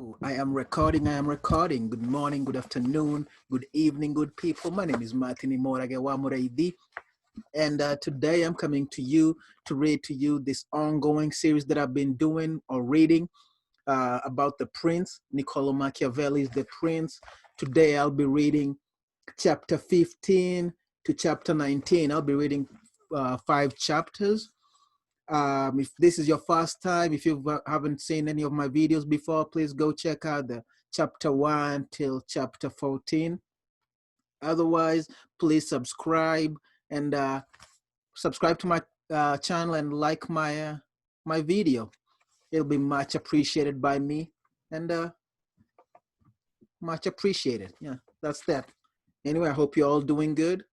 Oh, I am recording. Good morning, good afternoon, good evening, good people. My name is Martin Murage Wamureidi, and today I'm coming to you to read to you this ongoing series that I've been doing or reading about the Prince, Niccolo Machiavelli's The Prince. Today I'll be reading chapter 15 to chapter 19. I'll be reading 5 chapters. If this is your first time, if you haven't seen any of my videos before, please go check out the chapter 1 till chapter 14. Otherwise, please subscribe and subscribe to my channel and like my video. It'll be much appreciated by me and much appreciated. Yeah, that's that. Anyway, I hope you're all doing good.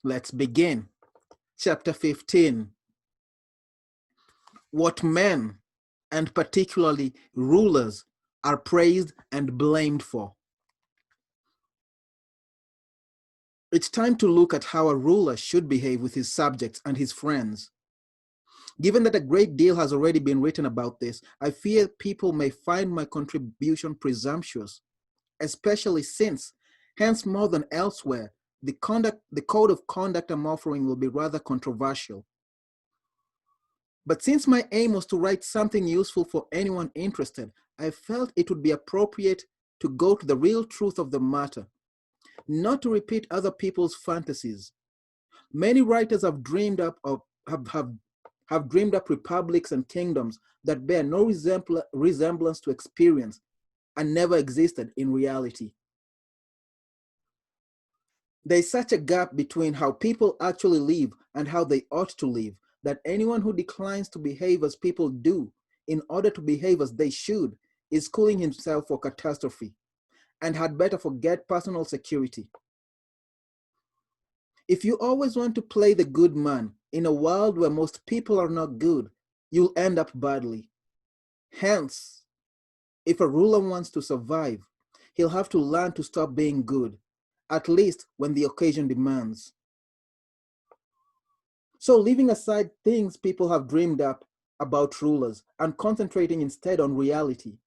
Let's begin. Chapter 15. What men, and particularly rulers, are praised and blamed for. It's time to look at how a ruler should behave with his subjects and his friends. Given that a great deal has already been written about this, I fear people may find my contribution presumptuous, especially since, hence more than elsewhere, the code of conduct I'm offering will be rather controversial. But since my aim was to write something useful for anyone interested, I felt it would be appropriate to go to the real truth of the matter, not to repeat other people's fantasies. Many writers have dreamed up have dreamed up republics and kingdoms that bear no resemblance to experience and never existed in reality. There is such a gap between how people actually live and how they ought to live that anyone who declines to behave as people do in order to behave as they should is schooling himself for catastrophe and had better forget personal security. If you always want to play the good man in a world where most people are not good, you'll end up badly. Hence, if a ruler wants to survive, he'll have to learn to stop being good, at least when the occasion demands. So leaving aside things people have dreamed up about rulers and concentrating instead on reality,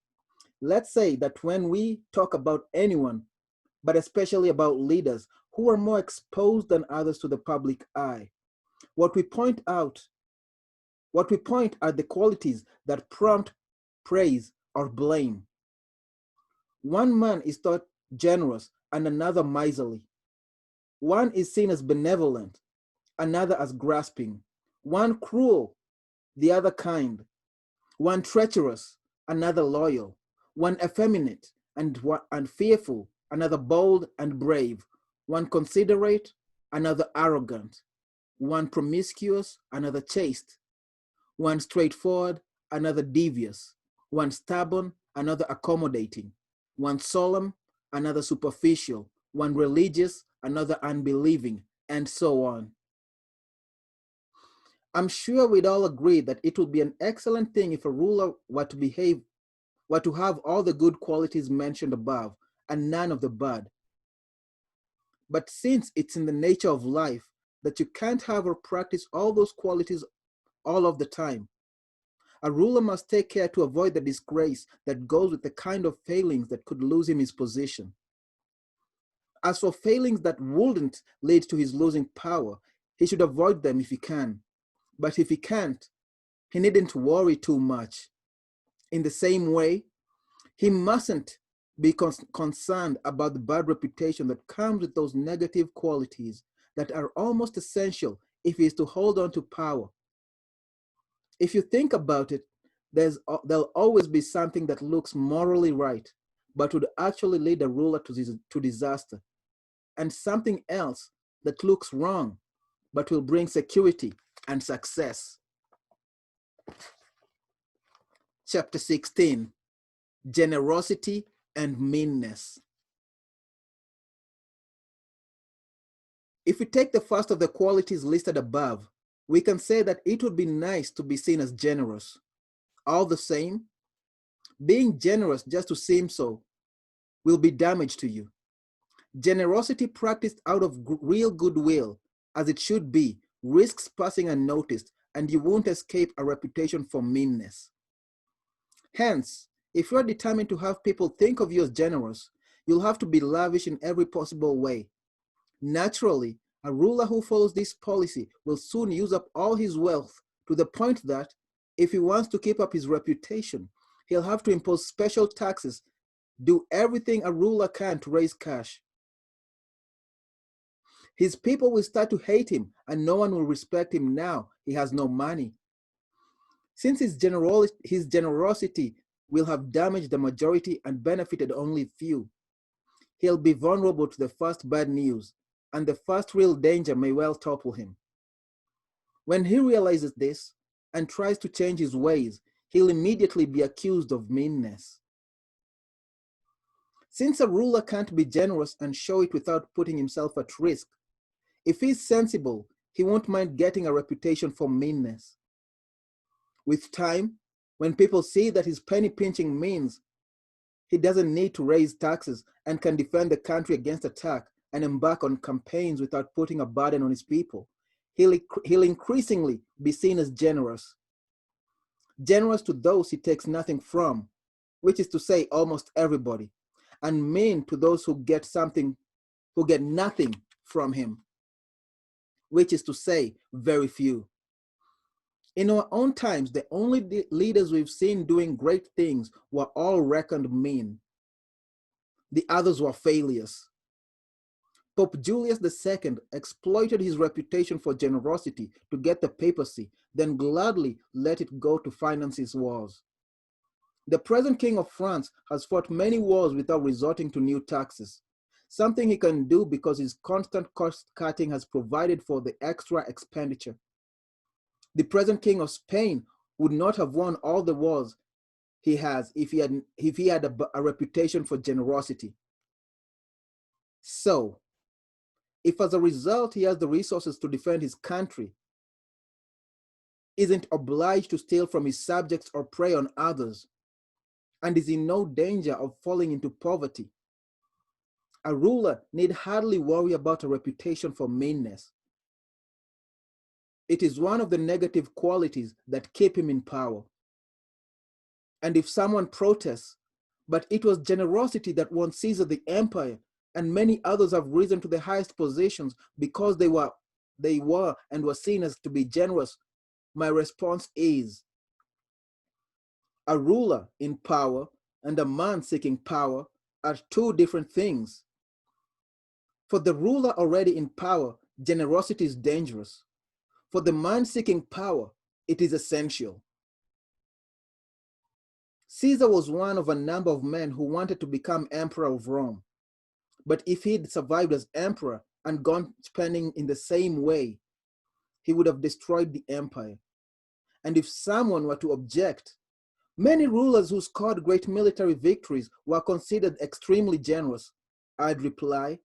let's say that when we talk about anyone, but especially about leaders who are more exposed than others to the public eye, what we point are the qualities that prompt praise or blame. One man is thought generous and another miserly. One is seen as benevolent, another as grasping, one cruel, the other kind, one treacherous, another loyal, one effeminate and fearful, another bold and brave, one considerate, another arrogant, one promiscuous, another chaste, one straightforward, another devious, one stubborn, another accommodating, one solemn, another superficial, one religious, another unbelieving, and so on. I'm sure we'd all agree that it would be an excellent thing if a ruler were to have all the good qualities mentioned above and none of the bad. But since it's in the nature of life that you can't have or practice all those qualities all of the time, a ruler must take care to avoid the disgrace that goes with the kind of failings that could lose him his position. As for failings that wouldn't lead to his losing power, he should avoid them if he can. But if he can't, he needn't worry too much. In the same way, he mustn't be concerned about the bad reputation that comes with those negative qualities that are almost essential if he is to hold on to power. If you think about it, there'll always be something that looks morally right, but would actually lead a ruler to disaster, and something else that looks wrong, but will bring security and success. Chapter 16, Generosity and Meanness. If we take the first of the qualities listed above, we can say that it would be nice to be seen as generous. All the same, being generous just to seem so will be damage to you. Generosity practiced out of real goodwill, as it should be, risks passing unnoticed, and you won't escape a reputation for meanness. Hence, If you are determined to have people think of you as generous, you'll have to be lavish in every possible way. Naturally, a ruler who follows this policy will soon use up all his wealth to the point that, if he wants to keep up his reputation, he'll have to impose special taxes, do everything a ruler can to raise cash. His people will start to hate him, and no one will respect him now he has no money. Since his generosity will have damaged the majority and benefited only few, he'll be vulnerable to the first bad news, and the first real danger may well topple him. When he realizes this and tries to change his ways, he'll immediately be accused of meanness. Since a ruler can't be generous and show it without putting himself at risk, if he's sensible, he won't mind getting a reputation for meanness. With time, when people see that his penny pinching means he doesn't need to raise taxes and can defend the country against attack and embark on campaigns without putting a burden on his people, he'll increasingly be seen as generous. Generous to those he takes nothing from, which is to say almost everybody, and mean to those who get nothing from him, which is to say very few. In our own times, the only leaders we've seen doing great things were all reckoned mean. The others were failures. Pope Julius II exploited his reputation for generosity to get the papacy, then gladly let it go to finance his wars. The present King of France has fought many wars without resorting to new taxes, something he can do because his constant cost cutting has provided for the extra expenditure. The present King of Spain would not have won all the wars he has if he had a reputation for generosity. So, if as a result he has the resources to defend his country, isn't obliged to steal from his subjects or prey on others, and is in no danger of falling into poverty, a ruler need hardly worry about a reputation for meanness. It is one of the negative qualities that keep him in power. And if someone protests, but it was generosity that won Caesar the empire, and many others have risen to the highest positions because they were and were seen as to be generous, my response is, a ruler in power and a man seeking power are two different things. For the ruler already in power, generosity is dangerous. For the man seeking power, it is essential. Caesar was one of a number of men who wanted to become emperor of Rome. But if he'd survived as emperor and gone spending in the same way, he would have destroyed the empire. And if someone were to object, many rulers who scored great military victories were considered extremely generous, I'd reply,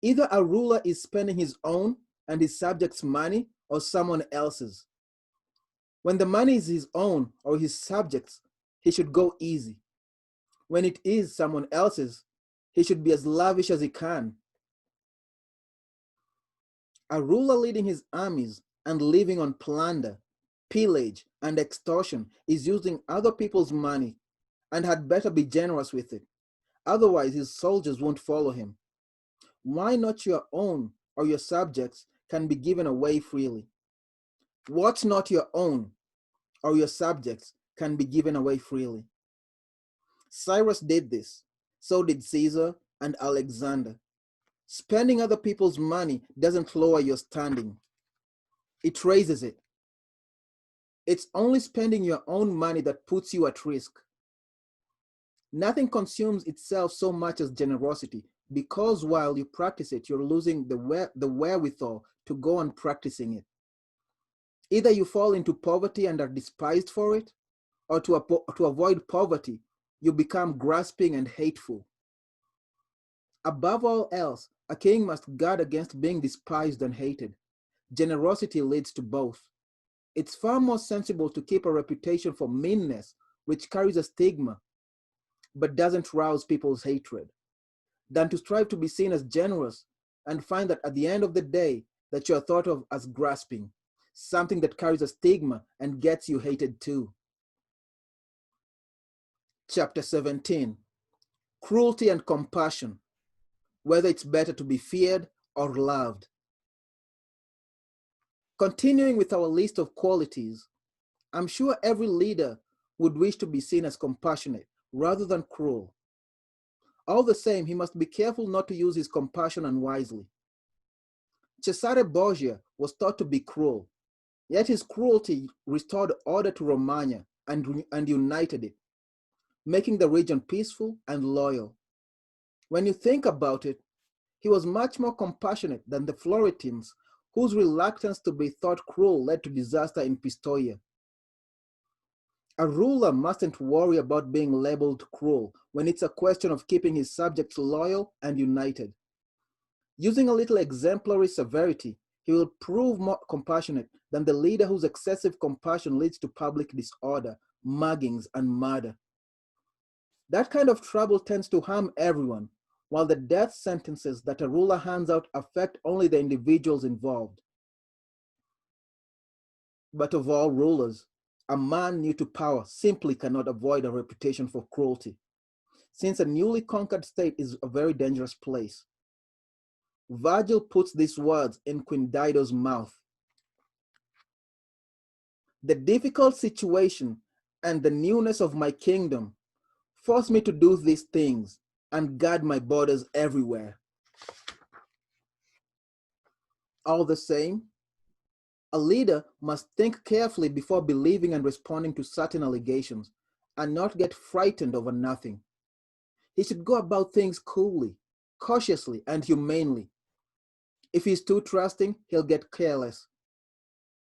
either a ruler is spending his own and his subjects' money or someone else's. When the money is his own or his subjects, he should go easy. When it is someone else's, he should be as lavish as he can. A ruler leading his armies and living on plunder, pillage, and extortion is using other people's money and had better be generous with it. Otherwise, his soldiers won't follow him. Why not your own or your subjects can be given away freely? What's not your own or your subjects can be given away freely? Cyrus did this. So did Caesar and Alexander. Spending other people's money doesn't lower your standing. It raises it. It's only spending your own money that puts you at risk. Nothing consumes itself so much as generosity, because while you practice it, you're losing the wherewithal to go on practicing it. Either you fall into poverty and are despised for it, or to avoid poverty, you become grasping and hateful. Above all else, a king must guard against being despised and hated. Generosity leads to both. It's far more sensible to keep a reputation for meanness, which carries a stigma, but doesn't rouse people's hatred, than to strive to be seen as generous and find that at the end of the day that you're thought of as grasping, something that carries a stigma and gets you hated too. Chapter 17, Cruelty and Compassion, whether it's better to be feared or loved. Continuing with our list of qualities, I'm sure every leader would wish to be seen as compassionate rather than cruel. All the same, he must be careful not to use his compassion unwisely. Cesare Borgia was thought to be cruel, yet his cruelty restored order to Romagna and united it, making the region peaceful and loyal. When you think about it, he was much more compassionate than the Florentines, whose reluctance to be thought cruel led to disaster in Pistoia. A ruler mustn't worry about being labeled cruel when it's a question of keeping his subjects loyal and united. Using a little exemplary severity, he will prove more compassionate than the leader whose excessive compassion leads to public disorder, muggings, and murder. That kind of trouble tends to harm everyone, while the death sentences that a ruler hands out affect only the individuals involved. But of all rulers, a man new to power simply cannot avoid a reputation for cruelty, since a newly conquered state is a very dangerous place. Virgil puts these words in Queen Dido's mouth. The difficult situation and the newness of my kingdom force me to do these things and guard my borders everywhere. All the same, a leader must think carefully before believing and responding to certain allegations and not get frightened over nothing. He should go about things coolly, cautiously, and humanely. If he's too trusting, he'll get careless.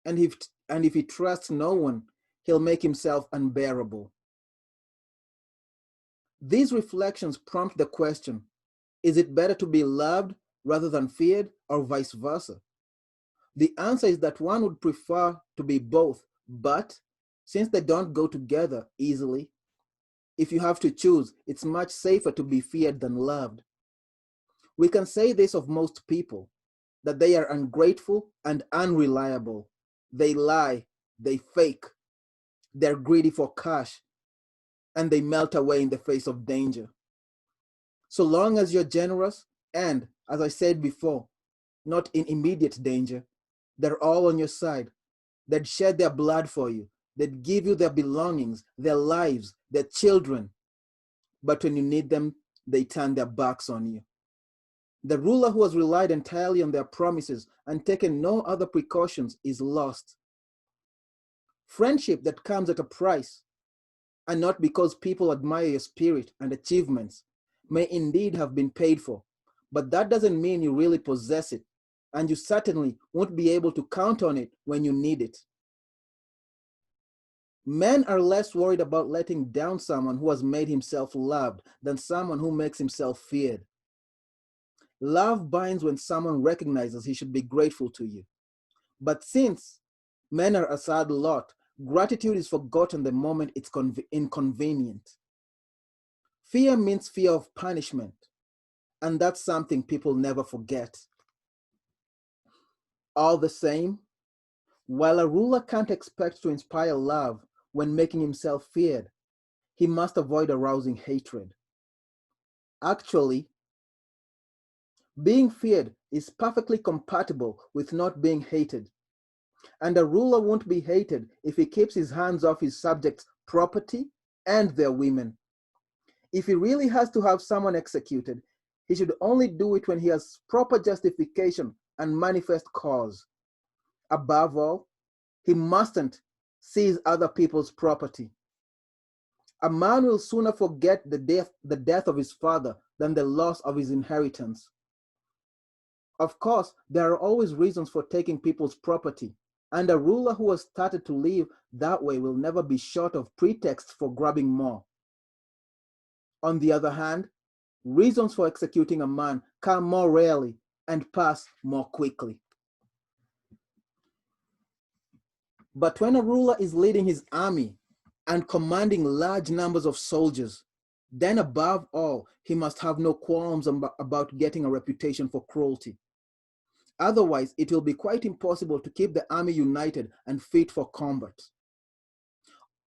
And if he trusts no one, he'll make himself unbearable. These reflections prompt the question, is it better to be loved rather than feared, or vice versa? The answer is that one would prefer to be both, but since they don't go together easily, if you have to choose, it's much safer to be feared than loved. We can say this of most people, that they are ungrateful and unreliable. They lie, they fake, they're greedy for cash, and they melt away in the face of danger. So long as you're generous and, as I said before, not in immediate danger, they're all on your side. They'd shed their blood for you. They'd give you their belongings, their lives, their children. But when you need them, they turn their backs on you. The ruler who has relied entirely on their promises and taken no other precautions is lost. Friendship that comes at a price, and not because people admire your spirit and achievements, may indeed have been paid for, but that doesn't mean you really possess it, and you certainly won't be able to count on it when you need it. Men are less worried about letting down someone who has made himself loved than someone who makes himself feared. Love binds when someone recognizes he should be grateful to you. But since men are a sad lot, gratitude is forgotten the moment it's inconvenient. Fear means fear of punishment, and that's something people never forget. All the same, while a ruler can't expect to inspire love when making himself feared, he must avoid arousing hatred. Actually, being feared is perfectly compatible with not being hated. And a ruler won't be hated if he keeps his hands off his subjects' property and their women. If he really has to have someone executed, he should only do it when he has proper justification and manifest cause. Above all, he mustn't seize other people's property. A man will sooner forget the death of his father than the loss of his inheritance. Of course, there are always reasons for taking people's property, and a ruler who has started to live that way will never be short of pretexts for grabbing more. On the other hand, reasons for executing a man come more rarely and pass more quickly. But when a ruler is leading his army and commanding large numbers of soldiers, then above all, he must have no qualms about getting a reputation for cruelty. Otherwise, it will be quite impossible to keep the army united and fit for combat.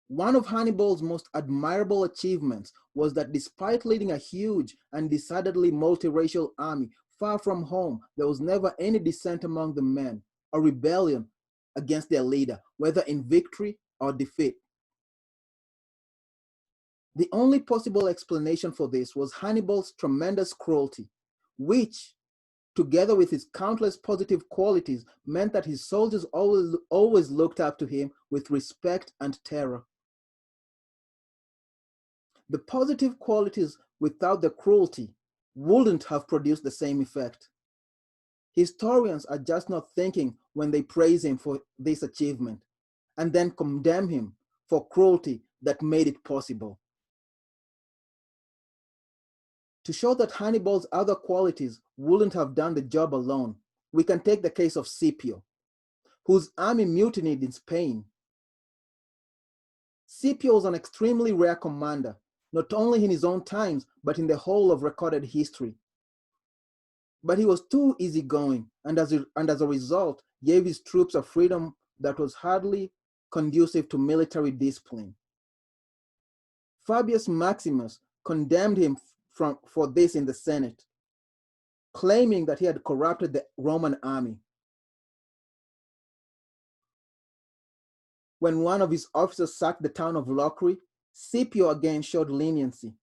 One of Hannibal's most admirable achievements was that despite leading a huge and decidedly multiracial army far from home, there was never any dissent among the men or rebellion against their leader, whether in victory or defeat. The only possible explanation for this was Hannibal's tremendous cruelty, which, together with his countless positive qualities, meant that his soldiers always looked up to him with respect and terror. The positive qualities without the cruelty wouldn't have produced the same effect. Historians are just not thinking when they praise him for this achievement and then condemn him for cruelty that made it possible. To show that Hannibal's other qualities wouldn't have done the job alone, we can take the case of Scipio, whose army mutinied in Spain. Scipio was an extremely rare commander, not only in his own times, but in the whole of recorded history. But he was too easygoing, and as a result, gave his troops a freedom that was hardly conducive to military discipline. Fabius Maximus condemned him for this in the Senate, claiming that he had corrupted the Roman army. When one of his officers sacked the town of Locri, Scipio again showed leniency.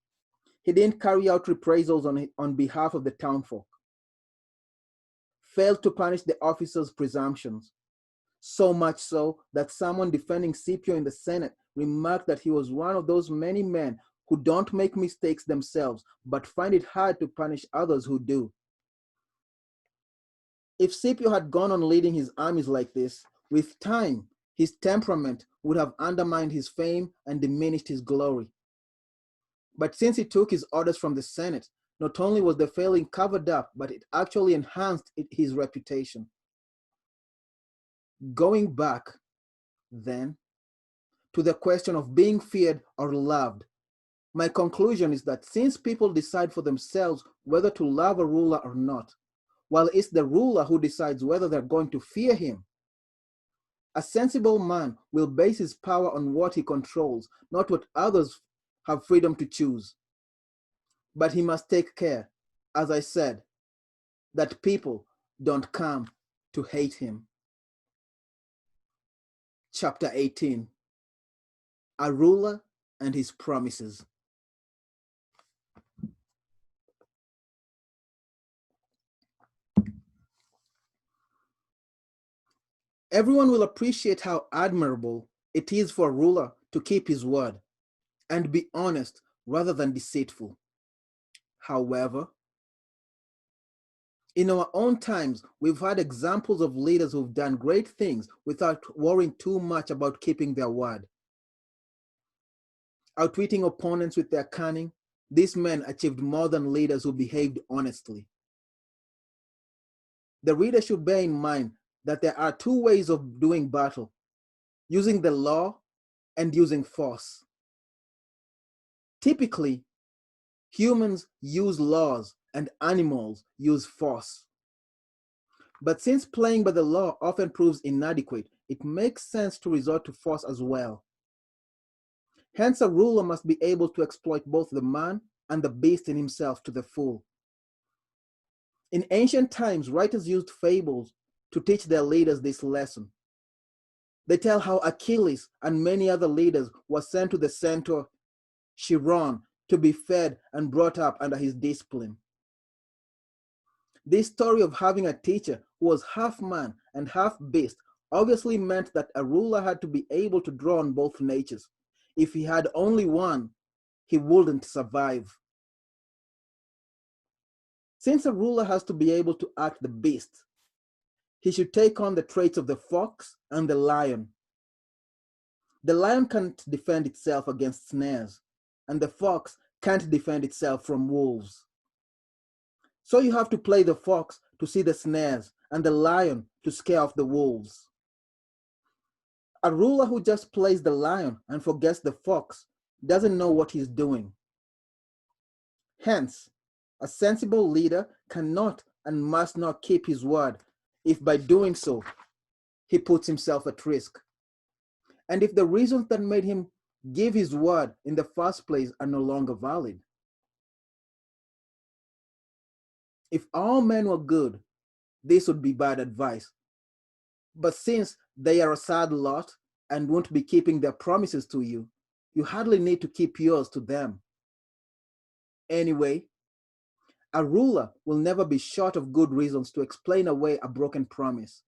He didn't carry out reprisals on behalf of the townfolk, failed to punish the officer's presumptions, so much so that someone defending Scipio in the Senate remarked that he was one of those many men who don't make mistakes themselves, but find it hard to punish others who do. If Scipio had gone on leading his armies like this, with time, his temperament would have undermined his fame and diminished his glory. But since he took his orders from the Senate, not only was the failing covered up, but it actually enhanced his reputation. Going back, then, to the question of being feared or loved, my conclusion is that since people decide for themselves whether to love a ruler or not, while it's the ruler who decides whether they're going to fear him, a sensible man will base his power on what he controls, not what others have freedom to choose. But he must take care, as I said, that people don't come to hate him. Chapter 18, A Ruler and His Promises. Everyone will appreciate how admirable it is for a ruler to keep his word and be honest rather than deceitful. However, in our own times, we've had examples of leaders who've done great things without worrying too much about keeping their word. Outwitting opponents with their cunning, these men achieved more than leaders who behaved honestly. The reader should bear in mind that there are two ways of doing battle: using the law and using force. Typically, humans use laws and animals use force. But since playing by the law often proves inadequate, it makes sense to resort to force as well. Hence, a ruler must be able to exploit both the man and the beast in himself to the full. In ancient times, writers used fables to teach their leaders this lesson. They tell how Achilles and many other leaders were sent to the centaur Chiron to be fed and brought up under his discipline. This story of having a teacher who was half man and half beast obviously meant that a ruler had to be able to draw on both natures. If he had only one, he wouldn't survive. Since a ruler has to be able to act the beast, he should take on the traits of the fox and the lion. The lion can't defend itself against snares, and the fox can't defend itself from wolves. So you have to play the fox to see the snares and the lion to scare off the wolves. A ruler who just plays the lion and forgets the fox doesn't know what he's doing. Hence, a sensible leader cannot and must not keep his word if by doing so, he puts himself at risk. And if the reasons that made him give his word in the first place are no longer valid. If all men were good, this would be bad advice. But since they are a sad lot and won't be keeping their promises to you, you hardly need to keep yours to them. Anyway, a ruler will never be short of good reasons to explain away a broken promise.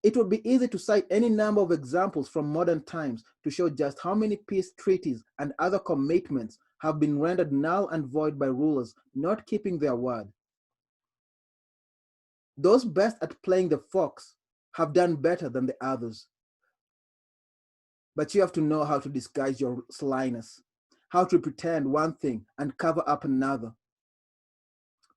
It would be easy to cite any number of examples from modern times to show just how many peace treaties and other commitments have been rendered null and void by rulers not keeping their word. Those best at playing the fox have done better than the others. But you have to know how to disguise your slyness, how to pretend one thing and cover up another.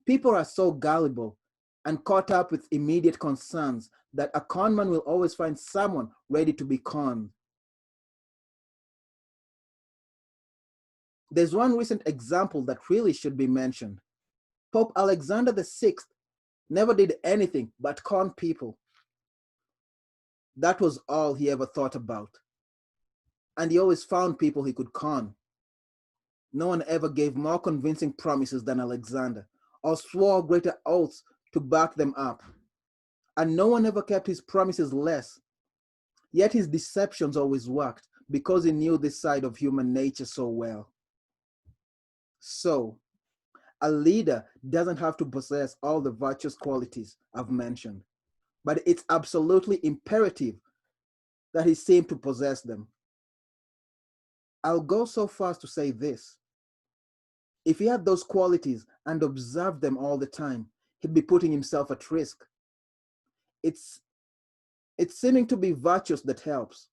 People are so gullible and caught up with immediate concerns that a conman will always find someone ready to be conned. There's one recent example that really should be mentioned. Pope Alexander VI never did anything but con people. That was all he ever thought about. And he always found people he could con. No one ever gave more convincing promises than Alexander, or swore greater oaths to back them up. And no one ever kept his promises less. Yet his deceptions always worked because he knew this side of human nature so well. So, a leader doesn't have to possess all the virtuous qualities I've mentioned, but it's absolutely imperative that he seem to possess them. I'll go so far as to say this. If he had those qualities and observed them all the time, he'd be putting himself at risk. It's seeming to be virtuous that helps.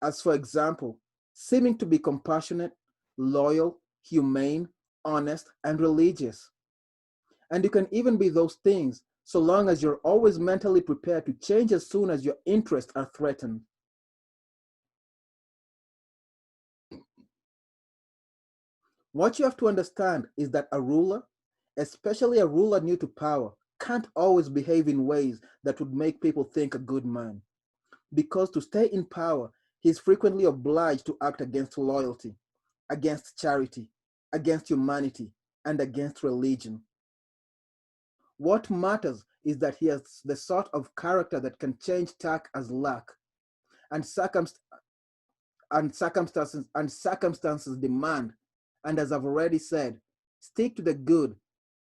As for example, seeming to be compassionate, loyal, humane, honest, and religious. And you can even be those things so long as you're always mentally prepared to change as soon as your interests are threatened. What you have to understand is that a ruler, especially a ruler new to power, can't always behave in ways that would make people think a good man. Because to stay in power, he is frequently obliged to act against loyalty, against charity, against humanity, and against religion. What matters is that he has the sort of character that can change tack as luck, and circumstances demand. And as I've already said, stick to the good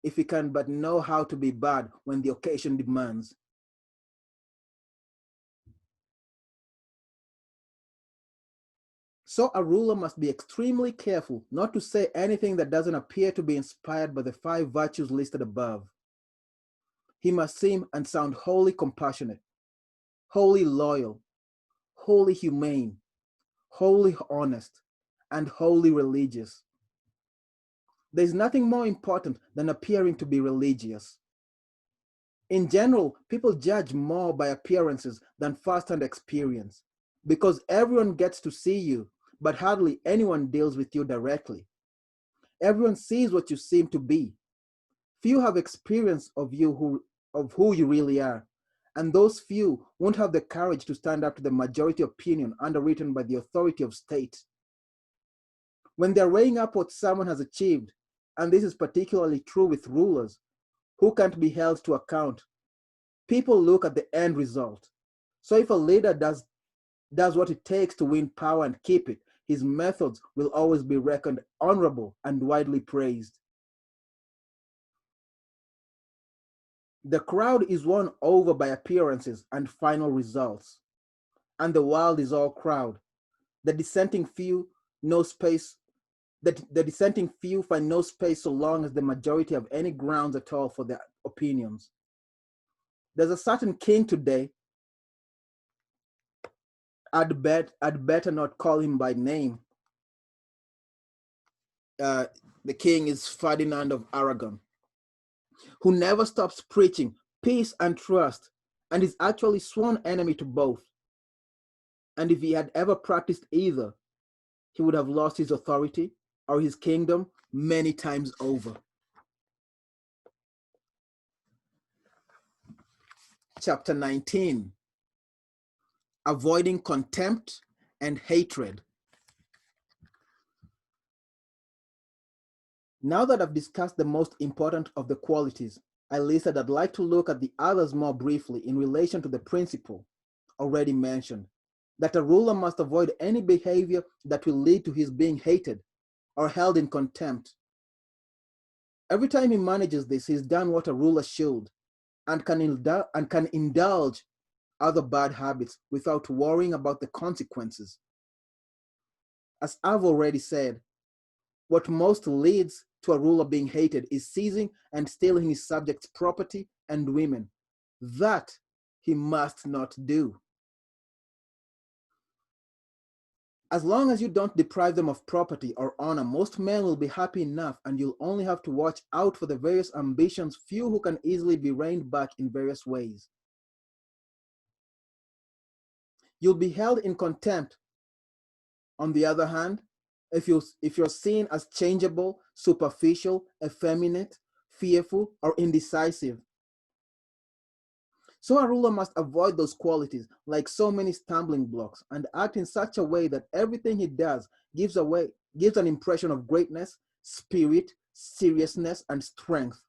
if you can but know how to be bad when the occasion demands. So a ruler must be extremely careful not to say anything that doesn't appear to be inspired by the 5 virtues listed above. He must seem and sound wholly compassionate, wholly loyal, wholly humane, wholly honest, and wholly religious. There's nothing more important than appearing to be religious. In general, people judge more by appearances than first-hand experience, because everyone gets to see you, but hardly anyone deals with you directly. Everyone sees what you seem to be. Few have experience of who you really are, and those few won't have the courage to stand up to the majority opinion underwritten by the authority of state. When they're weighing up what someone has achieved, and this is particularly true with rulers who can't be held to account, people look at the end result. So if a leader does what it takes to win power and keep it, his methods will always be reckoned honorable and widely praised. The crowd is won over by appearances and final results, and the world is all crowd. The dissenting few no space. The dissenting few find no space so long as the majority have any grounds at all for their opinions. There's a certain king today. I'd better not call him by name. The king is Ferdinand of Aragon, who never stops preaching peace and trust, and is actually sworn enemy to both. And if he had ever practiced either, he would have lost his authority or his kingdom many times over. Chapter 19. avoiding contempt and hatred. Now that I've discussed the most important of the qualities I listed, I'd like to look at the others more briefly in relation to the principle already mentioned, that a ruler must avoid any behavior that will lead to his being hated or held in contempt. Every time he manages this, he's done what a ruler should and can indulge other bad habits without worrying about the consequences. As I've already said, what most leads to a ruler being hated is seizing and stealing his subjects' property and women. That he must not do. As long as you don't deprive them of property or honor, most men will be happy enough, and you'll only have to watch out for the various ambitions, few who can easily be reined back in various ways. You'll be held in contempt, on the other hand, if you're seen as changeable, superficial, effeminate, fearful, or indecisive. So a ruler must avoid those qualities like so many stumbling blocks and act in such a way that everything he does gives an impression of greatness, spirit, seriousness, and strength.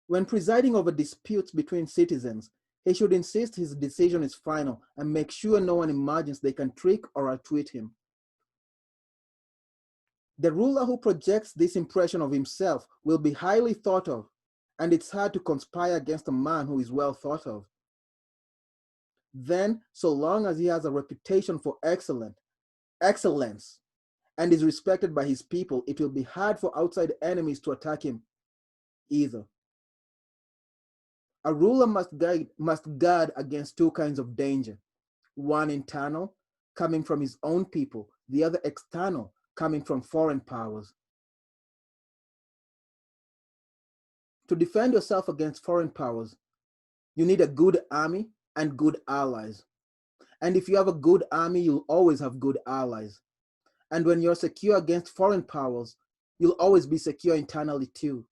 When presiding over disputes between citizens, he should insist his decision is final and make sure no one imagines they can trick or outwit him. The ruler who projects this impression of himself will be highly thought of, and it's hard to conspire against a man who is well thought of. Then, so long as he has a reputation for excellence and is respected by his people, it will be hard for outside enemies to attack him either. A ruler must guard against two kinds of danger: one internal, coming from his own people; the other external, coming from foreign powers. To defend yourself against foreign powers, you need a good army and good allies. And if you have a good army, you'll always have good allies. And when you're secure against foreign powers, you'll always be secure internally too,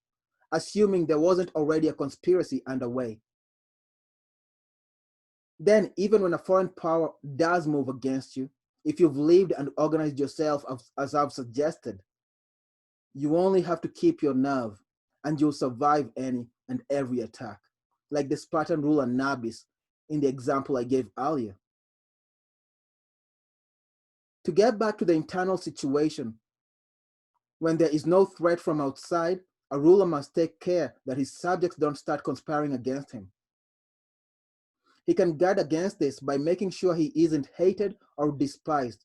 assuming there wasn't already a conspiracy underway. Then, even when a foreign power does move against you, if you've lived and organized yourself as I've suggested, you only have to keep your nerve, and you'll survive any and every attack, like the Spartan ruler Nabis in the example I gave earlier. To get back to the internal situation, when there is no threat from outside, a ruler must take care that his subjects don't start conspiring against him. He can guard against this by making sure he isn't hated or despised,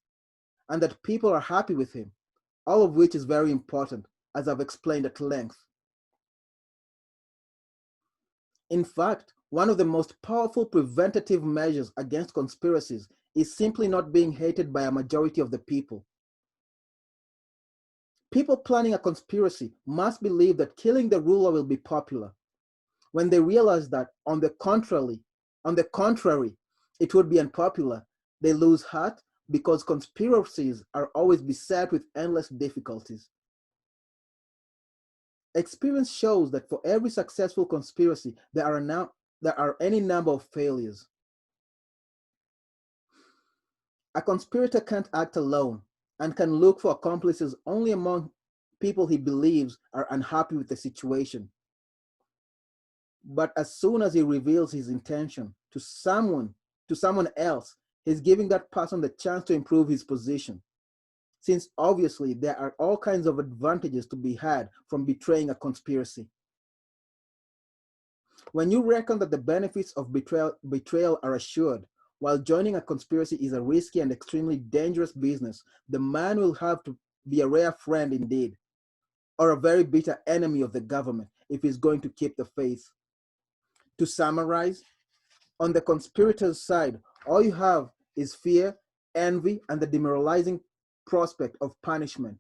and that people are happy with him, all of which is very important, as I've explained at length. In fact, one of the most powerful preventative measures against conspiracies is simply not being hated by a majority of the people. People planning a conspiracy must believe that killing the ruler will be popular. When they realize that, on the contrary, it would be unpopular, they lose heart, because conspiracies are always beset with endless difficulties. Experience shows that for every successful conspiracy, there are any number of failures. A conspirator can't act alone and can look for accomplices only among people he believes are unhappy with the situation. But as soon as he reveals his intention to someone else, he's giving that person the chance to improve his position, since obviously there are all kinds of advantages to be had from betraying a conspiracy. When you reckon that the benefits of betrayal are assured, while joining a conspiracy is a risky and extremely dangerous business, the man will have to be a rare friend indeed, or a very bitter enemy of the government if he's going to keep the faith. To summarize, on the conspirator's side, all you have is fear, envy, and the demoralizing prospect of punishment,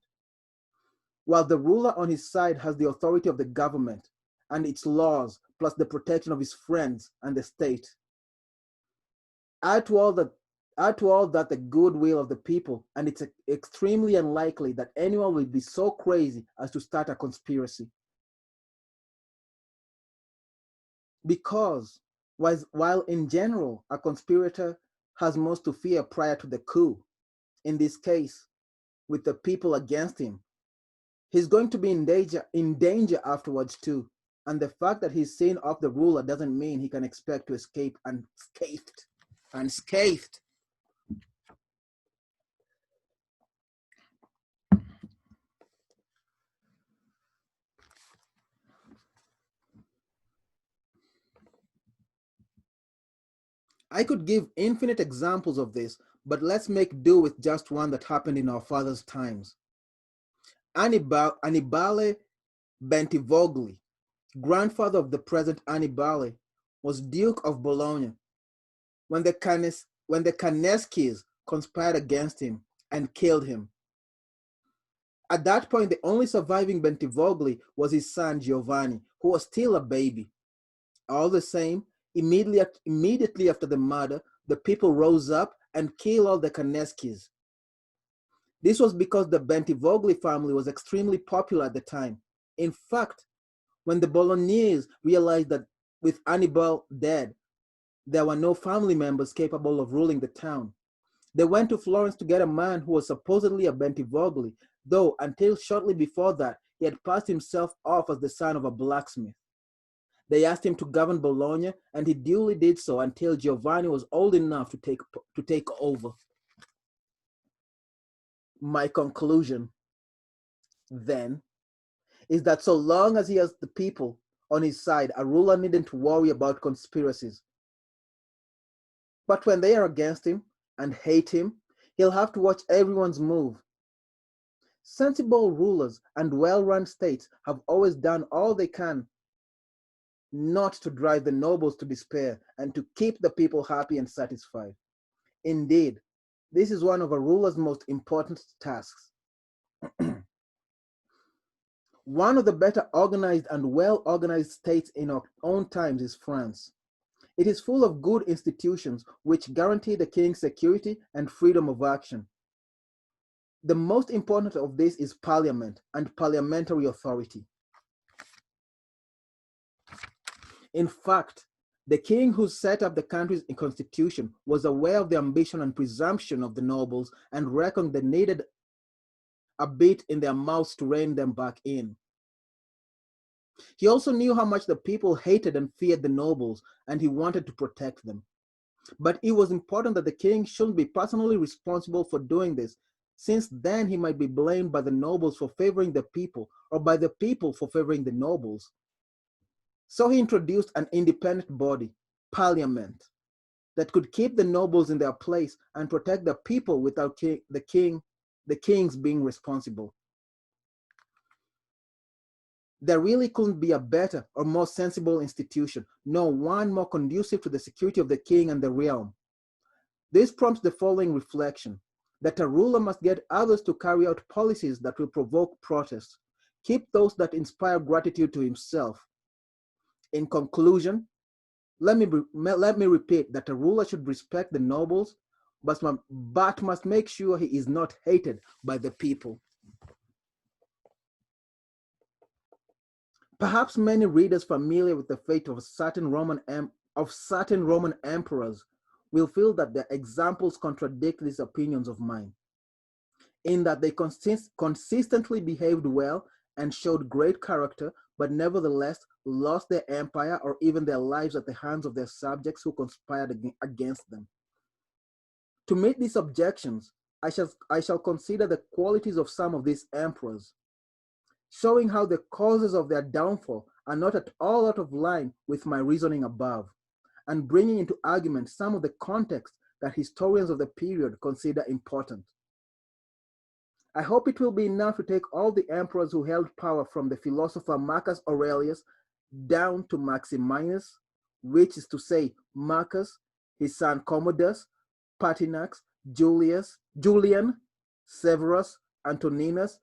while the ruler on his side has the authority of the government and its laws, plus the protection of his friends and the state. Add to all that the goodwill of the people, and it's extremely unlikely that anyone will be so crazy as to start a conspiracy. Because While in general, a conspirator has most to fear prior to the coup, in this case, with the people against him, he's going to be in danger afterwards too. And the fact that he's seen off the ruler doesn't mean he can expect to escape unscathed. Unscathed. I could give infinite examples of this, but let's make do with just one that happened in our father's times. Annibale Bentivogli, grandfather of the present Annibale, was Duke of Bologna when the Cannescis conspired against him and killed him. At that point, the only surviving Bentivogli was his son Giovanni, who was still a baby. All the same, immediately after the murder, the people rose up and killed all the Cannescis. This was because the Bentivogli family was extremely popular at the time. In fact, when the Bolognese realized that with Hannibal dead, there were no family members capable of ruling the town, they went to Florence to get a man who was supposedly a Bentivogli, though until shortly before that, he had passed himself off as the son of a blacksmith. They asked him to govern Bologna, and he duly did so until Giovanni was old enough to take over. My conclusion, then, is that so long as he has the people on his side, a ruler needn't worry about conspiracies. But when they are against him and hate him, he'll have to watch everyone's move. Sensible rulers and well-run states have always done all they can not to drive the nobles to despair and to keep the people happy and satisfied. Indeed, this is one of a ruler's most important tasks. One of the better organized and well-organized states in our own times is France. It is full of good institutions which guarantee the king's security and freedom of action. The most important of this is parliament and parliamentary authority. In fact, the king who set up the country's constitution was aware of the ambition and presumption of the nobles and reckoned they needed a bit in their mouths to rein them back in. He also knew how much the people hated and feared the nobles, and he wanted to protect them. But it was important that the king shouldn't be personally responsible for doing this, since then he might be blamed by the nobles for favoring the people, or by the people for favoring the nobles. So he introduced an independent body, parliament, that could keep the nobles in their place and protect the people without the kings being responsible. There really couldn't be a better or more sensible institution, nor one more conducive to the security of the king and the realm. This prompts the following reflection, that a ruler must get others to carry out policies that will provoke protest, keep those that inspire gratitude to himself. In conclusion, let me repeat that a ruler should respect the nobles, but must make sure he is not hated by the people. Perhaps many readers familiar with the fate of certain Roman emperors will feel that their examples contradict these opinions of mine, in that they consistently behaved well and showed great character, but nevertheless lost their empire or even their lives at the hands of their subjects who conspired against them. To meet these objections, I shall consider the qualities of some of these emperors, showing how the causes of their downfall are not at all out of line with my reasoning above, and bringing into argument some of the context that historians of the period consider important. I hope it will be enough to take all the emperors who held power from the philosopher Marcus Aurelius down to Maximinus, which is to say Marcus, his son Commodus, Pertinax, Julian, Severus, Antoninus,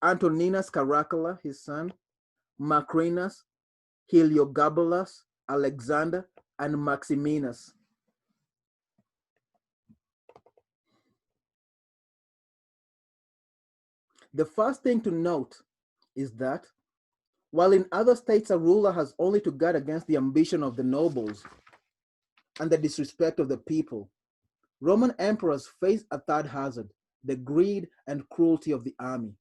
Antoninus Caracalla, his son, Macrinus, Heliogabalus, Alexander, and Maximinus. The first thing to note is that While in other states, a ruler has only to guard against the ambition of the nobles and the disrespect of the people, Roman emperors faced a third hazard: the greed and cruelty of the army.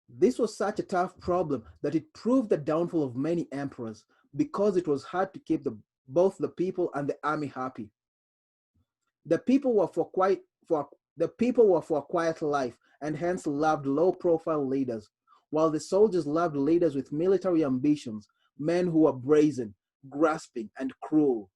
This was such a tough problem that it proved the downfall of many emperors because it was hard to keep both the people and the army happy. The people were for a quiet life and hence loved low-profile leaders, while the soldiers loved leaders with military ambitions, men who were brazen, grasping, and cruel.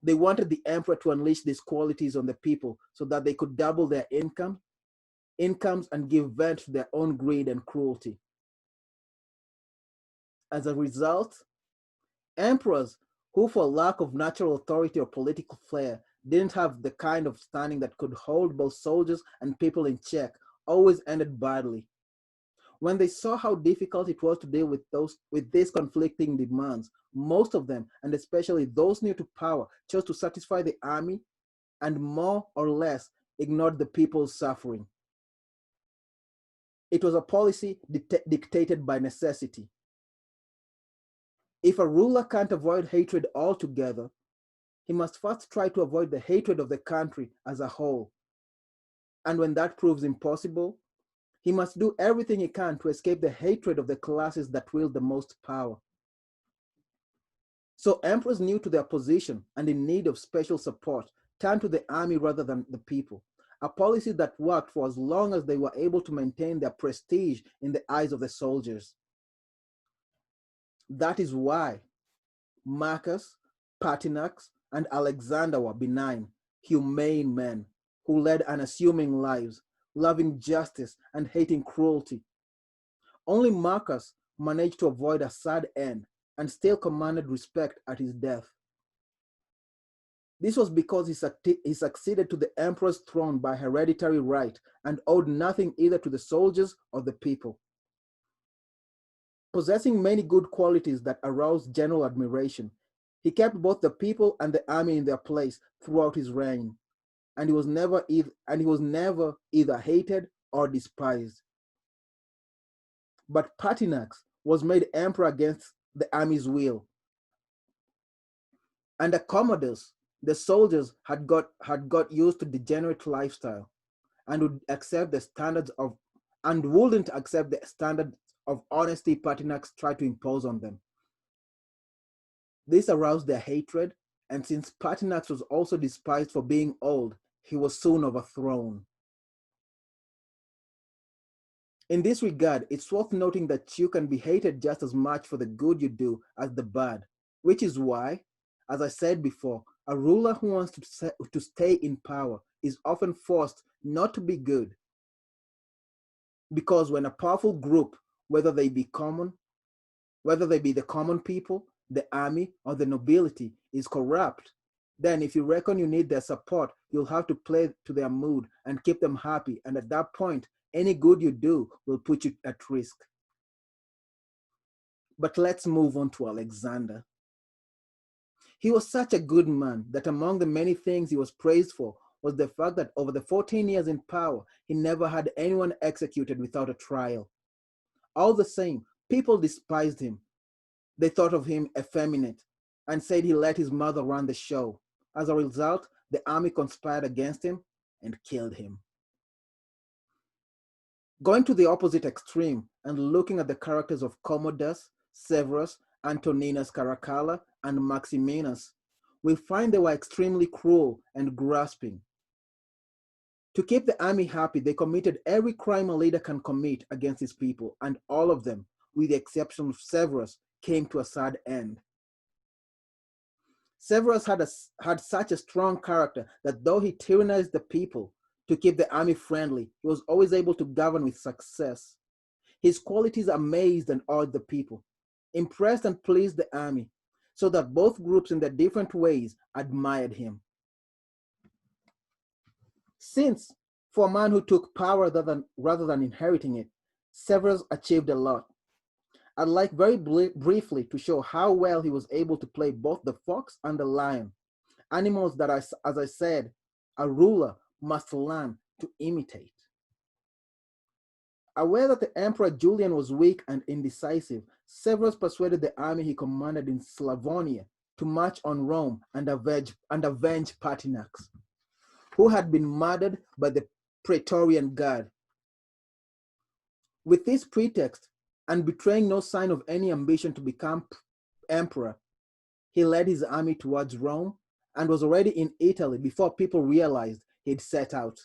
They wanted the emperor to unleash these qualities on the people so that they could double their incomes and give vent to their own greed and cruelty. As a result, emperors who, for lack of natural authority or political flair, didn't have the kind of standing that could hold both soldiers and people in check, always ended badly. When they saw how difficult it was to deal with these conflicting demands, most of them, and especially those near to power, chose to satisfy the army and more or less ignored the people's suffering. It was a policy dictated by necessity. If a ruler can't avoid hatred altogether, he must first try to avoid the hatred of the country as a whole. And when that proves impossible, he must do everything he can to escape the hatred of the classes that wield the most power. So emperors new to their position and in need of special support turned to the army rather than the people, a policy that worked for as long as they were able to maintain their prestige in the eyes of the soldiers. That is why Marcus, Pertinax, and Alexander were benign, humane men who led unassuming lives, loving justice and hating cruelty. Only Marcus managed to avoid a sad end and still commanded respect at his death. This was because he succeeded to the emperor's throne by hereditary right and owed nothing either to the soldiers or the people. Possessing many good qualities that aroused general admiration, he kept both the people and the army in their place throughout his reign, and he was never either hated or despised. But Pertinax was made emperor against the army's will. Under Commodus, the soldiers had got used to degenerate lifestyle and wouldn't accept the standards of honesty Pertinax tried to impose on them. This aroused their hatred, and since Pertinax was also despised for being old, he was soon overthrown. In this regard, it's worth noting that you can be hated just as much for the good you do as the bad, which is why, as I said before, a ruler who wants to stay in power is often forced not to be good. Because when a powerful group, whether they be the common people, the army, or the nobility, is corrupt, then if you reckon you need their support, you'll have to play to their mood and keep them happy, and at that point, any good you do will put you at risk. But let's move on to Alexander. He was such a good man that among the many things he was praised for was the fact that over the 14 years in power, he never had anyone executed without a trial. All the same, people despised him. They thought of him effeminate and said he let his mother run the show. As a result, the army conspired against him and killed him. Going to the opposite extreme and looking at the characters of Commodus, Severus, Antoninus Caracalla, and Maximinus, we find they were extremely cruel and grasping. To keep the army happy, they committed every crime a leader can commit against his people, and all of them, with the exception of Severus, came to a sad end. Severus had such a strong character that though he tyrannized the people to keep the army friendly, he was always able to govern with success. His qualities amazed and awed the people, impressed and pleased the army, so that both groups in their different ways admired him. Since, for a man who took power rather than inheriting it, Severus achieved a lot, I'd like very briefly to show how well he was able to play both the fox and the lion, animals that, as I said, a ruler must learn to imitate. Aware that the Emperor Julian was weak and indecisive, Severus persuaded the army he commanded in Slavonia to march on Rome and avenge Pertinax, who had been murdered by the Praetorian Guard. With this pretext, and betraying no sign of any ambition to become emperor, he led his army towards Rome and was already in Italy before people realized he'd set out.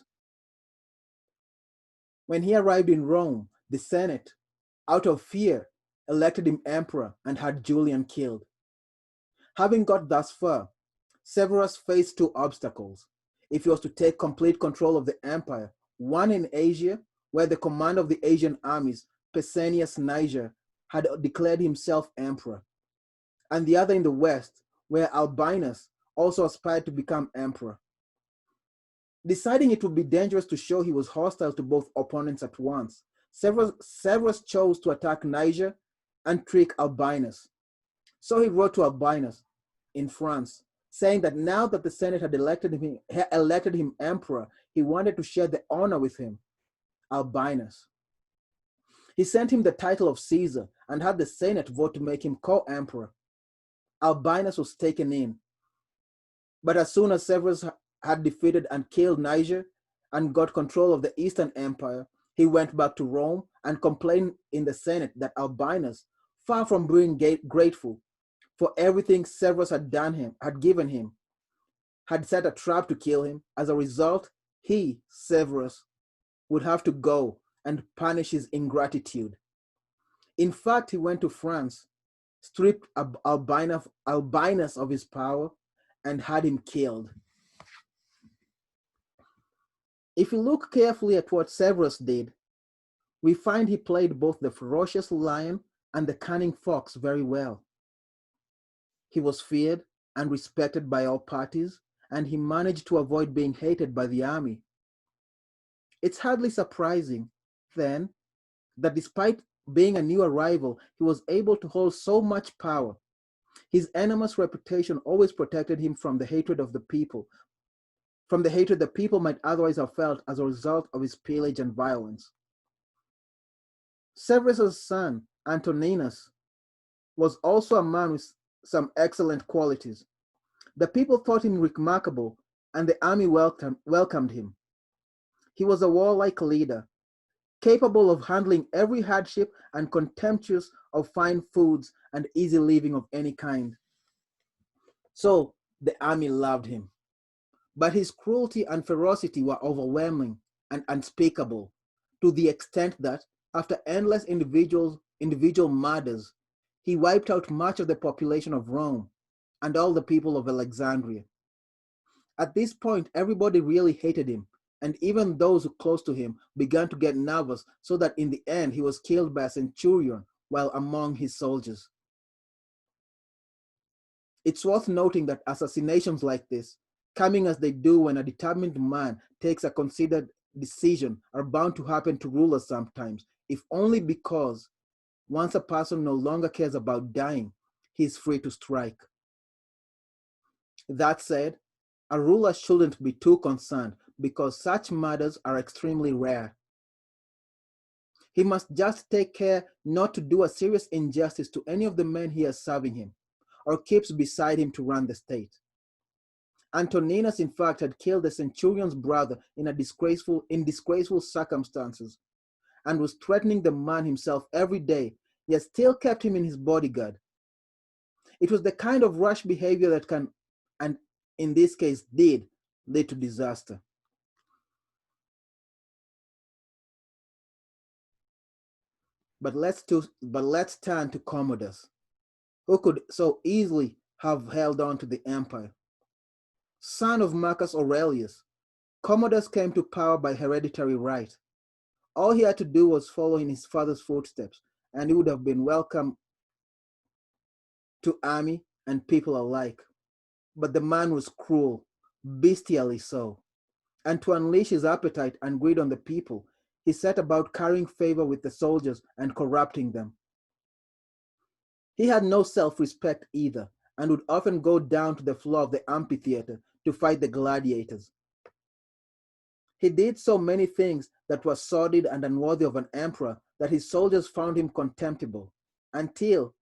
When he arrived in Rome, the Senate, out of fear, elected him emperor and had Julian killed. Having got thus far, Severus faced two obstacles. If he was to take complete control of the empire, one in Asia, where the commander of the Asian armies, Pescennius Niger, had declared himself emperor, and the other in the west, where Albinus also aspired to become emperor. Deciding it would be dangerous to show he was hostile to both opponents at once, Severus chose to attack Niger and trick Albinus. So he wrote to Albinus in France, saying that now that the Senate had elected him emperor, he wanted to share the honor with him, Albinus. He sent him the title of Caesar and had the Senate vote to make him co-emperor. Albinus was taken in. But as soon as Severus had defeated and killed Niger and got control of the Eastern Empire, he went back to Rome and complained in the Senate that Albinus, far from being grateful for everything Severus had given him, had set a trap to kill him. As a result, he, Severus, would have to go and punish his ingratitude. In fact, he went to France, stripped Albinus of his power, and had him killed. If we look carefully at what Severus did, we find he played both the ferocious lion and the cunning fox very well. He was feared and respected by all parties, and he managed to avoid being hated by the army. It's hardly surprising, then, that despite being a new arrival, he was able to hold so much power. His enormous reputation always protected him from the hatred of the people, the people might otherwise have felt as a result of his pillage and violence. Severus's son, Antoninus, was also a man with some excellent qualities. The people thought him remarkable, and the army welcomed him. He was a warlike leader, capable of handling every hardship and contemptuous of fine foods and easy living of any kind. So the army loved him. But his cruelty and ferocity were overwhelming and unspeakable, to the extent that, after endless individual murders, he wiped out much of the population of Rome and all the people of Alexandria. At this point, everybody really hated him, and even those close to him began to get nervous, so that in the end he was killed by a centurion while among his soldiers. It's worth noting that assassinations like this, coming as they do when a determined man takes a considered decision, are bound to happen to rulers sometimes, if only because once a person no longer cares about dying, he is free to strike. That said, a ruler shouldn't be too concerned because such murders are extremely rare. He must just take care not to do a serious injustice to any of the men he has serving him or keeps beside him to run the state. Antoninus, in fact, had killed the centurion's brother in disgraceful circumstances, and was threatening the man himself every day, yet still kept him in his bodyguard. It was the kind of rash behavior that can, and in this case did, lead to disaster. But let's turn to Commodus, who could so easily have held on to the empire. Son of Marcus Aurelius, Commodus came to power by hereditary right. All he had to do was follow in his father's footsteps, and he would have been welcome to army and people alike. But the man was cruel, bestially so. And to unleash his appetite and greed on the people, he set about carrying favor with the soldiers and corrupting them. He had no self-respect either, and would often go down to the floor of the amphitheater to fight the gladiators. He did so many things that were sordid and unworthy of an emperor that his soldiers found him contemptible, until,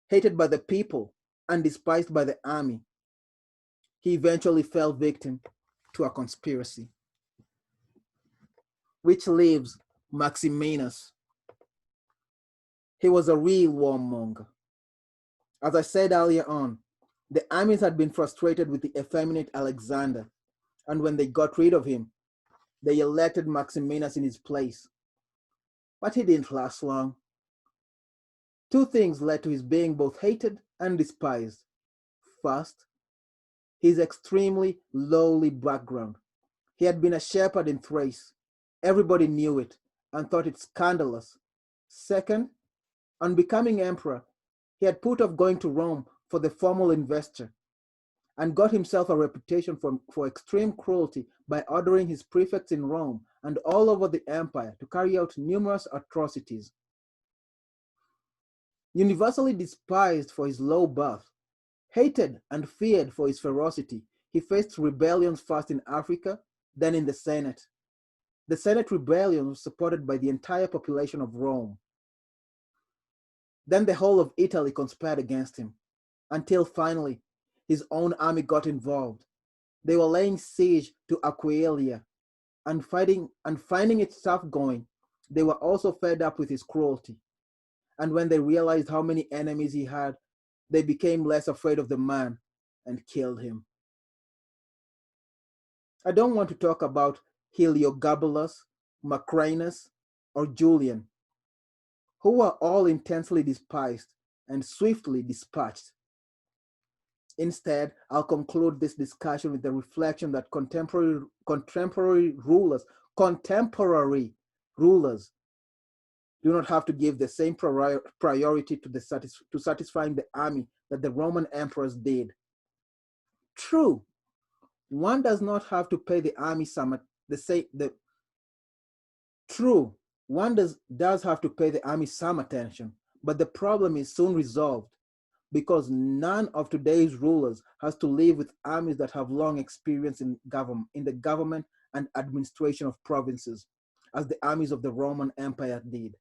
hated by the people and despised by the army, he eventually fell victim to a conspiracy. Which leaves Maximinus. He was a real warmonger. As I said earlier on, the armies had been frustrated with the effeminate Alexander, and when they got rid of him, they elected Maximinus in his place. But he didn't last long. Two things led to his being both hated and despised. First, his extremely lowly background. He had been a shepherd in Thrace. Everybody knew it and thought it scandalous. Second, on becoming emperor, he had put off going to Rome for the formal investiture and got himself a reputation for extreme cruelty by ordering his prefects in Rome and all over the empire to carry out numerous atrocities. Universally despised for his low birth, hated and feared for his ferocity, he faced rebellions first in Africa, then in the Senate. The Senate rebellion was supported by the entire population of Rome. Then the whole of Italy conspired against him, until finally his own army got involved. They were laying siege to Aquileia, and finding it tough going, they were also fed up with his cruelty. And when they realized how many enemies he had, they became less afraid of the man and killed him. I don't want to talk about Heliogabalus, Macrinus, or Julian, who were all intensely despised and swiftly dispatched. Instead, I'll conclude this discussion with the reflection that contemporary rulers do not have to give the same priority to satisfying the army that the Roman emperors did. True, one does not have to pay the army does have to pay the army some attention, but the problem is soon resolved because none of today's rulers has to live with armies that have long experience in the government and administration of provinces, as the armies of the Roman Empire did.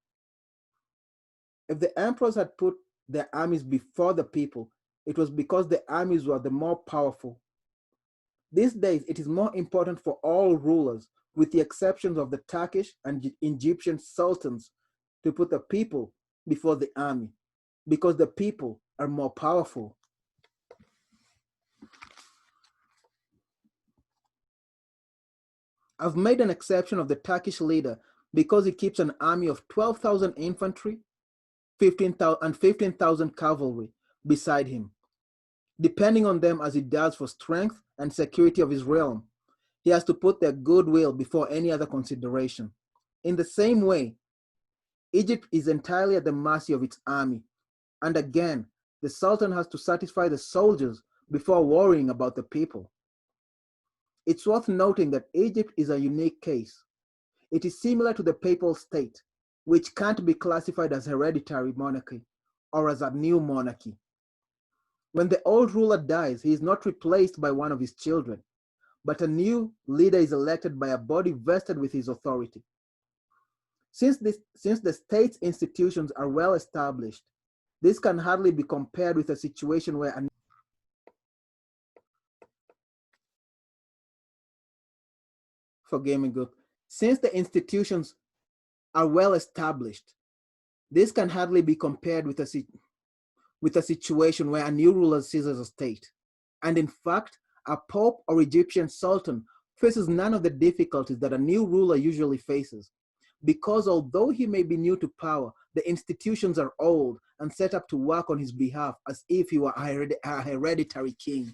If the emperors had put their armies before the people, it was because the armies were the more powerful. These days, it is more important for all rulers, with the exceptions of the Turkish and Egyptian sultans, to put the people before the army, because the people are more powerful. I've made an exception of the Turkish leader because he keeps an army of 12,000 infantry, 15,000 cavalry beside him, depending on them as he does for strength and security of his realm. He has to put their goodwill before any other consideration. In the same way, Egypt is entirely at the mercy of its army, and again, the Sultan has to satisfy the soldiers before worrying about the people. It's worth noting that Egypt is a unique case. It is similar to the papal state, which can't be classified as hereditary monarchy or as a new monarchy. When the old ruler dies, he is not replaced by one of his children, but a new leader is elected by a body vested with his authority. Since the state's institutions are well established, this can hardly be compared with a situation where Since the institutions are well established, this can hardly be compared with a situation where a new ruler seizes a state. And in fact, a pope or Egyptian sultan faces none of the difficulties that a new ruler usually faces, because although he may be new to power, the institutions are old and set up to work on his behalf as if he were a hereditary king.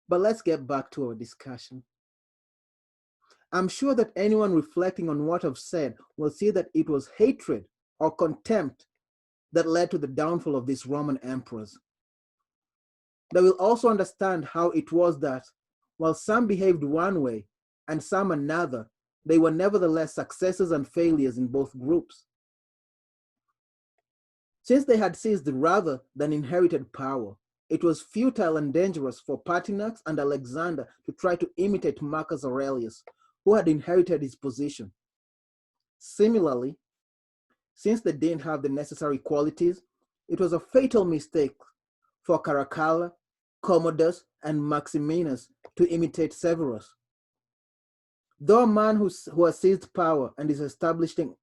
But let's get back to our discussion. I'm sure that anyone reflecting on what I've said will see that it was hatred or contempt that led to the downfall of these Roman emperors. They will also understand how it was that, while some behaved one way and some another, they were nevertheless successes and failures in both groups. Since they had seized rather than inherited power, It was futile and dangerous for Pertinax and Alexander to try to imitate Marcus Aurelius, who had inherited his position. Similarly, since they didn't have the necessary qualities, it was a fatal mistake for Caracalla, Commodus, and Maximinus to imitate Severus. Though a man who has seized power and is establishing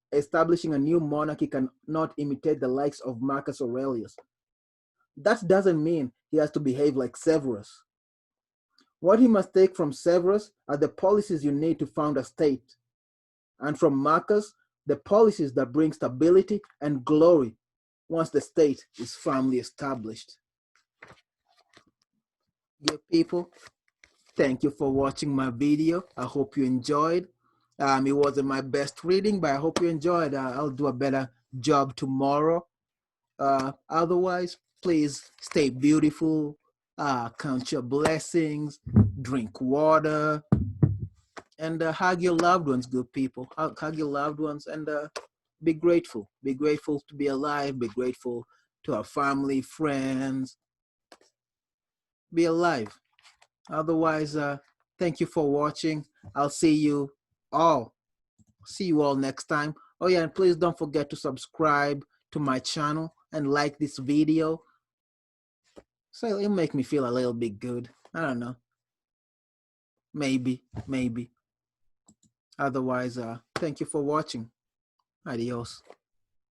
a new monarchy cannot imitate the likes of Marcus Aurelius, that doesn't mean he has to behave like Severus. What he must take from Severus are the policies you need to found a state, and from Marcus, the policies that bring stability and glory once the state is firmly established. Dear people, thank you for watching my video. I hope you enjoyed. It wasn't my best reading, but I hope you enjoyed. I'll do a better job tomorrow. Otherwise, please stay beautiful, count your blessings, drink water, and hug your loved ones, good people. Hug your loved ones and be grateful. Be grateful to be alive. Be grateful to our family, friends. Be alive. Otherwise, thank you for watching. I'll see you all. See you all next time. Oh yeah, and please don't forget to subscribe to my channel and like this video. So it'll make me feel a little bit good. I don't know. Maybe. Otherwise, thank you for watching. Adios.